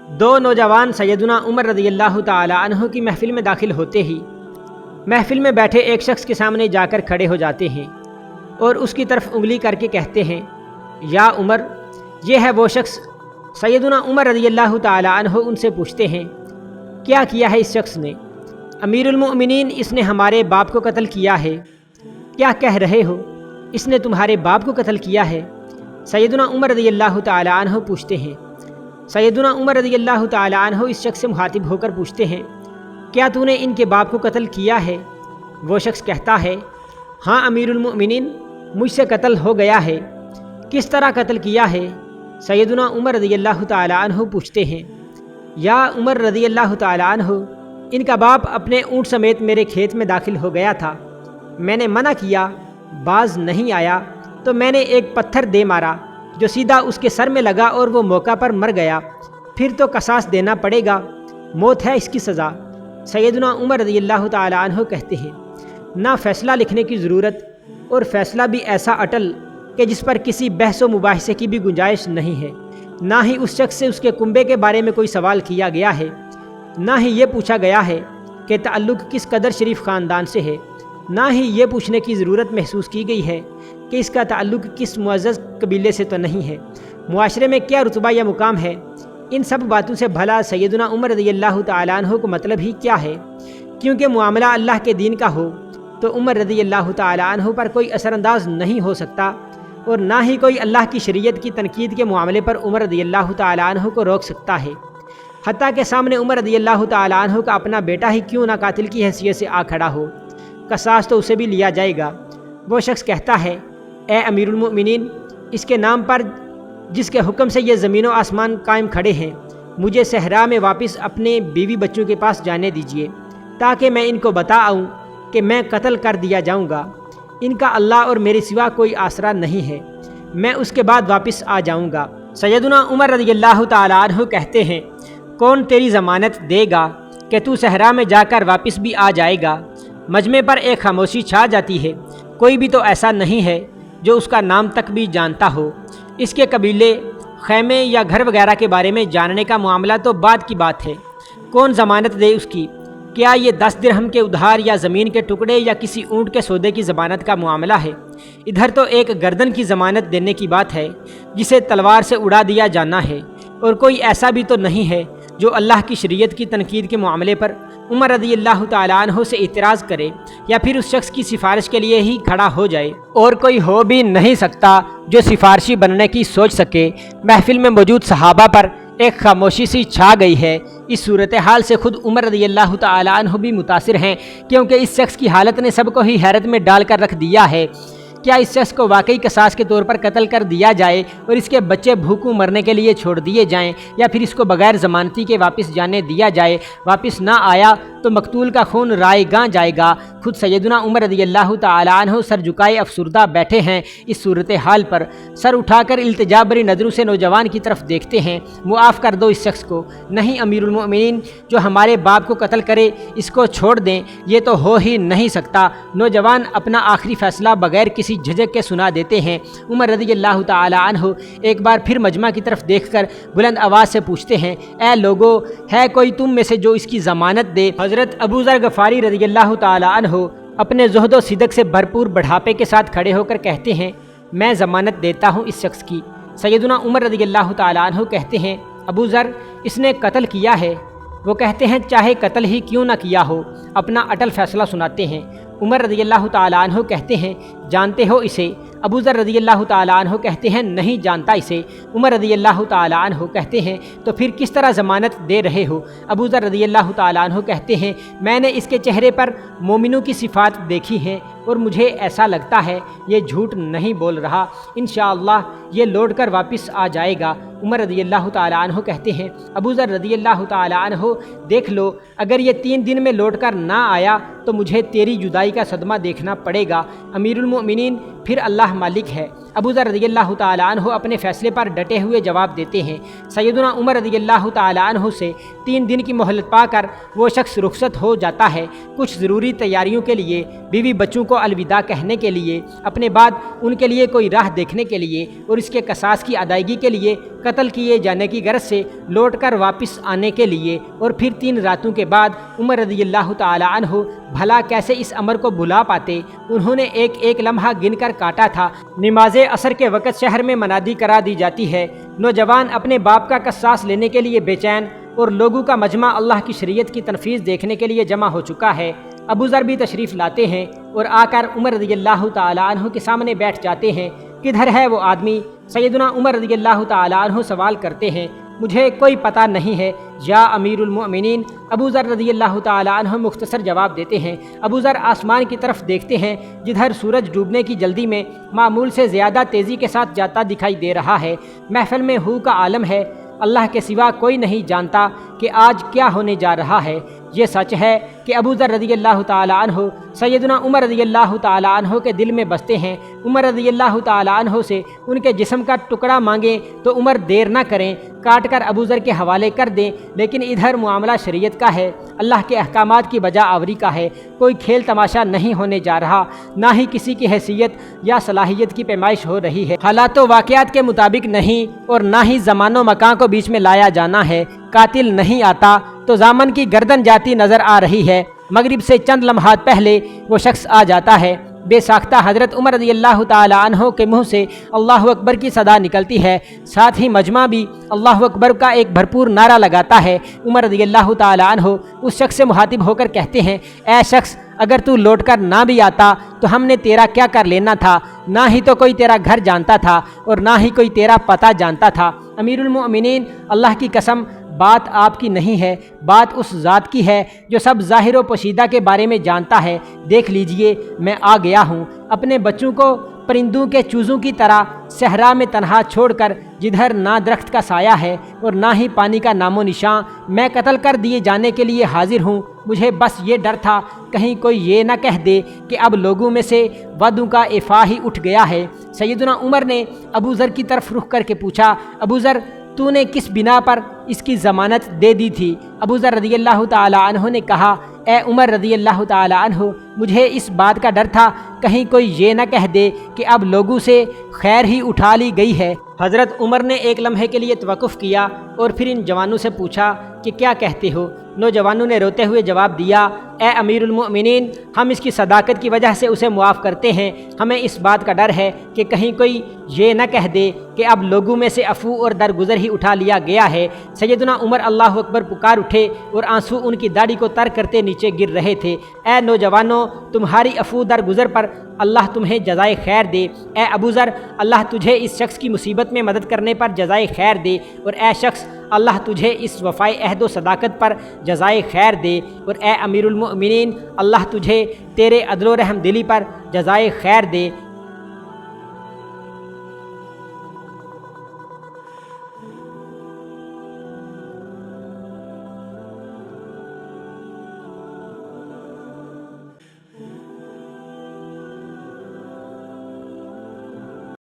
دو نوجوان سیدنا عمر رضی اللہ تعالی عنہ کی محفل میں داخل ہوتے ہی محفل میں بیٹھے ایک شخص کے سامنے جا کر کھڑے ہو جاتے ہیں اور اس کی طرف انگلی کر کے کہتے ہیں، یا عمر۔ یہ ہے وہ شخص۔ سیدنا عمر رضی اللہ تعالی عنہ ان سے پوچھتے ہیں، کیا کیا ہے اس شخص نے؟ امیر المؤمنین، اس نے ہمارے باپ کو قتل کیا ہے۔ کیا کہہ رہے ہو؟ اس نے تمہارے باپ کو قتل کیا ہے؟ سیدنا عمر رضی اللہ تعالی عنہ پوچھتے ہیں۔ سیدنا عمر رضی اللہ تعالی عنہ اس شخص سے مخاطب ہو کر پوچھتے ہیں، کیا تو نے ان کے باپ کو قتل کیا ہے؟ وہ شخص کہتا ہے، ہاں امیر المؤمنین، مجھ سے قتل ہو گیا ہے۔ کس طرح قتل کیا ہے؟ سیدنا عمر رضی اللہ تعالی عنہ پوچھتے ہیں، یا عمر رضی اللہ تعالی عنہ، ان کا باپ اپنے اونٹ سمیت میرے کھیت میں داخل ہو گیا تھا۔ میں نے منع کیا، باز نہیں آیا تو میں نے ایک پتھر دے مارا جو سیدھا اس کے سر میں لگا اور وہ موقع پر مر گیا۔ پھر تو قصاص دینا پڑے گا، موت ہے اس کی سزا۔ سیدنا عمر رضی اللہ تعالی عنہ کہتے ہیں، نہ فیصلہ لکھنے کی ضرورت، اور فیصلہ بھی ایسا اٹل کہ جس پر کسی بحث و مباحثے کی بھی گنجائش نہیں ہے۔ نہ ہی اس شخص سے اس کے کنبے کے بارے میں کوئی سوال کیا گیا ہے، نہ ہی یہ پوچھا گیا ہے کہ تعلق کس قدر شریف خاندان سے ہے، نہ ہی یہ پوچھنے کی ضرورت محسوس کی گئی ہے کہ اس کا تعلق کس معزز قبیلے سے تو نہیں ہے، معاشرے میں کیا رتبہ یا مقام ہے۔ ان سب باتوں سے بھلا سیدنا عمر رضی اللہ تعالیٰ عنہ کو مطلب ہی کیا ہے؟ کیونکہ معاملہ اللہ کے دین کا ہو تو عمر رضی اللہ تعالیٰ عنہ پر کوئی اثر انداز نہیں ہو سکتا، اور نہ ہی کوئی اللہ کی شریعت کی تنقید کے معاملے پر عمر رضی اللہ تعالیٰ عنہ کو روک سکتا ہے، حتیٰ کہ سامنے عمر رضی اللہ تعالیٰ عنہ کا اپنا بیٹا ہی کیوں نہ قاتل کی حیثیت سے آ کھڑا ہو، قصاص تو اسے بھی لیا جائے گا۔ وہ شخص کہتا ہے، اے امیر المؤمنین، اس کے نام پر جس کے حکم سے یہ زمین و آسمان قائم کھڑے ہیں، مجھے صحرا میں واپس اپنے بیوی بچوں کے پاس جانے دیجیے تاکہ میں ان کو بتا آؤں کہ میں قتل کر دیا جاؤں گا۔ ان کا اللہ اور میرے سوا کوئی آسرا نہیں ہے، میں اس کے بعد واپس آ جاؤں گا۔ سیدنا عمر رضی اللہ تعالیٰ عنہ کہتے ہیں، کون تیری ضمانت دے گا کہ تو صحرا میں جا کر واپس بھی آ جائے گا؟ مجمع پر ایک خاموشی چھا جاتی ہے، کوئی بھی تو ایسا نہیں ہے جو اس کا نام تک بھی جانتا ہو۔ اس کے قبیلے، خیمے یا گھر وغیرہ کے بارے میں جاننے کا معاملہ تو بعد کی بات ہے، کون ضمانت دے اس کی؟ کیا یہ 10 درہم کے ادھار یا زمین کے ٹکڑے یا کسی اونٹ کے سودے کی ضمانت کا معاملہ ہے؟ ادھر تو ایک گردن کی ضمانت دینے کی بات ہے جسے تلوار سے اڑا دیا جانا ہے، اور کوئی ایسا بھی تو نہیں ہے جو اللہ کی شریعت کی تنقید کے معاملے پر عمر رضی اللہ تعالیٰ عنہ سے اعتراض کرے یا پھر اس شخص کی سفارش کے لیے ہی کھڑا ہو جائے، اور کوئی ہو بھی نہیں سکتا جو سفارشی بننے کی سوچ سکے۔ محفل میں موجود صحابہ پر ایک خاموشی سی چھا گئی ہے۔ اس صورتحال سے خود عمر رضی اللہ تعالیٰ عنہ بھی متاثر ہیں، کیونکہ اس شخص کی حالت نے سب کو ہی حیرت میں ڈال کر رکھ دیا ہے۔ کیا اس شخص کو واقعی قصاص کے طور پر قتل کر دیا جائے اور اس کے بچے بھوکوں مرنے کے لیے چھوڑ دیے جائیں، یا پھر اس کو بغیر ضمانتی کے واپس جانے دیا جائے؟ واپس نہ آیا تو مقتول کا خون رائے گاں جائے گا۔ خود سیدنا عمر رضی اللہ تعالیٰ عنہ سر جھکائے افسردہ بیٹھے ہیں۔ اس صورتحال پر سر اٹھا کر التجا بری نظروں سے نوجوان کی طرف دیکھتے ہیں، معاف کر دو اس شخص کو۔ نہیں امیر المؤمنین، جو ہمارے باپ کو قتل کرے اس کو چھوڑ دیں، یہ تو ہو ہی نہیں سکتا۔ نوجوان اپنا آخری فیصلہ بغیر کسی جھجک کے سنا دیتے ہیں۔ عمر رضی اللہ تعالیٰ عنہ ایک بار پھر مجمع کی طرف دیکھ کر بلند آواز سے پوچھتے ہیں، اے لوگو، ہے کوئی تم میں سے جو اس کی ضمانت دے؟ حضرت ابو ذر غفاری رضی اللہ تعالیٰ عنہ اپنے زہد و صدق سے بھرپور بڑھاپے کے ساتھ کھڑے ہو کر کہتے ہیں، میں ضمانت دیتا ہوں اس شخص کی۔ سیدنا عمر رضی اللہ تعالیٰ عنہ کہتے ہیں، ابو ذر، اس نے قتل کیا ہے؟ وہ کہتے ہیں، چاہے قتل ہی کیوں نہ کیا ہو، اپنا اٹل فیصلہ سناتے ہیں۔ عمر رضی اللہ تعالیٰ عنہ کہتے ہیں، جانتے ہو اسے؟ ابو ذر رضی اللہ تعالیٰ عنہ کہتے ہیں، نہیں جانتا اسے۔ عمر رضی اللہ تعالیٰ عنہ کہتے ہیں، تو پھر کس طرح ضمانت دے رہے ہو؟ ابو ذر رضی اللہ تعالیٰ عنہ کہتے ہیں، میں نے اس کے چہرے پر مومنوں کی صفات دیکھی ہیں اور مجھے ایسا لگتا ہے یہ جھوٹ نہیں بول رہا، انشاءاللہ یہ لوٹ کر واپس آ جائے گا۔ عمر رضی اللہ تعالیٰ عنہ کہتے ہیں، ابو ذر رضی اللہ تعالیٰ عنہ، دیکھ لو، اگر یہ 3 دن میں لوٹ کر نہ آیا تو مجھے تیری جدائی کا صدمہ دیکھنا پڑے گا۔ امیر المؤمنین، پھر اللہ مالک ہے، ابو ذر رضی اللہ تعالیٰ عنہ اپنے فیصلے پر ڈٹے ہوئے جواب دیتے ہیں۔ سیدنا عمر رضی اللہ تعالیٰ عنہ سے 3 دن کی مہلت پا کر وہ شخص رخصت ہو جاتا ہے، کچھ ضروری تیاریوں کے لیے، بیوی بچوں کو الوداع کہنے کے لیے، اپنے بعد ان کے لیے کوئی راہ دیکھنے کے لیے اور اس کے قصاص کی ادائیگی کے لیے قتل کیے جانے کی غرض سے لوٹ کر واپس آنے کے لیے، اور پھر 3 راتوں کے بعد عمر رضی اللہ تعالیٰ عنہ بھلا کیسے اس امر کو بھلا پاتے؟ انہوں نے ایک ایک لمحہ گن کر کاٹا تھا۔ نماز عصر کے وقت شہر میں منادی کرا دی جاتی ہے، نوجوان اپنے باپ کا قصاص لینے کے لیے بے چین، اور لوگوں کا مجمع اللہ کی شریعت کی تنفیذ دیکھنے کے لیے جمع ہو چکا ہے۔ ابو ذر بھی تشریف لاتے ہیں اور آ کر عمر رضی اللہ تعالیٰ عنہ کے سامنے بیٹھ جاتے ہیں۔ کدھر ہے وہ آدمی؟ سیدنا عمر رضی اللہ تعالیٰ عنہ سوال کرتے ہیں۔ مجھے کوئی پتہ نہیں ہے یا امیر المؤمنین، ابو ذر رضی اللہ تعالیٰ عنہ مختصر جواب دیتے ہیں۔ ابو ذر آسمان کی طرف دیکھتے ہیں جدھر سورج ڈوبنے کی جلدی میں معمول سے زیادہ تیزی کے ساتھ جاتا دکھائی دے رہا ہے۔ محفل میں ہو کا عالم ہے، اللہ کے سوا کوئی نہیں جانتا کہ آج کیا ہونے جا رہا ہے۔ یہ سچ ہے کہ ابو ذر رضی اللہ تعالیٰ عنہ سیدنا عمر رضی اللہ تعالیٰ عنہ کے دل میں بستے ہیں۔ عمر رضی اللہ تعالیٰ عنہ سے ان کے جسم کا ٹکڑا مانگیں تو عمر دیر نہ کریں، کاٹ کر ابو ذر کے حوالے کر دیں، لیکن ادھر معاملہ شریعت کا ہے، اللہ کے احکامات کی بجا آوری کا ہے۔ کوئی کھیل تماشا نہیں ہونے جا رہا، نہ ہی کسی کی حیثیت یا صلاحیت کی پیمائش ہو رہی ہے۔ حالات و واقعات کے مطابق نہیں، اور نہ ہی زمان و مکان کو بیچ میں لایا جانا ہے۔ قاتل نہیں آتا تو ضامن کی گردن جاتی نظر آ رہی ہے۔ مغرب سے چند لمحات پہلے وہ شخص آ جاتا ہے۔ بے ساختہ حضرت عمر رضی اللہ تعالیٰ عنہ کے منہ سے اللہ اکبر کی صدا نکلتی ہے، ساتھ ہی مجمع بھی اللہ اکبر کا ایک بھرپور نعرہ لگاتا ہے۔ عمر رضی اللہ تعالیٰ عنہ اس شخص سے مخاطب ہو کر کہتے ہیں، اے شخص، اگر تو لوٹ کر نہ بھی آتا تو ہم نے تیرا کیا کر لینا تھا؟ نہ ہی تو کوئی تیرا گھر جانتا تھا اور نہ ہی کوئی تیرا پتہ جانتا تھا۔ امیر المؤمنین، اللہ کی قسم، بات آپ کی نہیں ہے، بات اس ذات کی ہے جو سب ظاہر و پوشیدہ کے بارے میں جانتا ہے۔ دیکھ لیجئے، میں آ گیا ہوں، اپنے بچوں کو پرندوں کے چوزوں کی طرح صحرا میں تنہا چھوڑ کر، جدھر نہ درخت کا سایہ ہے اور نہ ہی پانی کا نام و نشان، میں قتل کر دیے جانے کے لیے حاضر ہوں۔ مجھے بس یہ ڈر تھا کہیں کوئی یہ نہ کہہ دے کہ اب لوگوں میں سے وعدوں کا افاہ ہی اٹھ گیا ہے۔ سیدنا عمر نے ابو ذر کی طرف رخ کر کے پوچھا، ابو ذر، تو نے کس بنا پر اس کی ضمانت دے دی تھی؟ ابو ذر رضی اللہ تعالیٰ عنہ نے کہا، اے عمر رضی اللہ تعالیٰ عنہ، مجھے اس بات کا ڈر تھا کہیں کوئی یہ نہ کہہ دے کہ اب لوگوں سے خیر ہی اٹھا لی گئی ہے۔ حضرت عمر نے ایک لمحے کے لیے توقف کیا اور پھر ان جوانوں سے پوچھا کہ کیا کہتے ہو؟ نوجوانوں نے روتے ہوئے جواب دیا، اے امیر المؤمنین، ہم اس کی صداقت کی وجہ سے اسے معاف کرتے ہیں۔ ہمیں اس بات کا ڈر ہے کہ کہیں کوئی یہ نہ کہہ دے کہ اب لوگوں میں سے عفو اور درگزر ہی اٹھا لیا گیا ہے۔ سیدنا عمر اللہ اکبر پکار اٹھے اور آنسو ان کی داڑھی کو تر کرتے نیچے گر رہے تھے۔ اے نوجوانوں، تمہاری عفو درگزر پر اللہ تمہیں جزائے خیر دے۔ اے ابو ذر، اللہ تجھے اس شخص کی مصیبت میں مدد کرنے پر جزائے خیر دے، اور اے شخص، اللہ تجھے اس وفائے عہد و صداقت پر جزائے خیر دے، اور اے امیر المؤمنین، اللہ تجھے تیرے عدل و رحم دلی پر جزائے خیر دے۔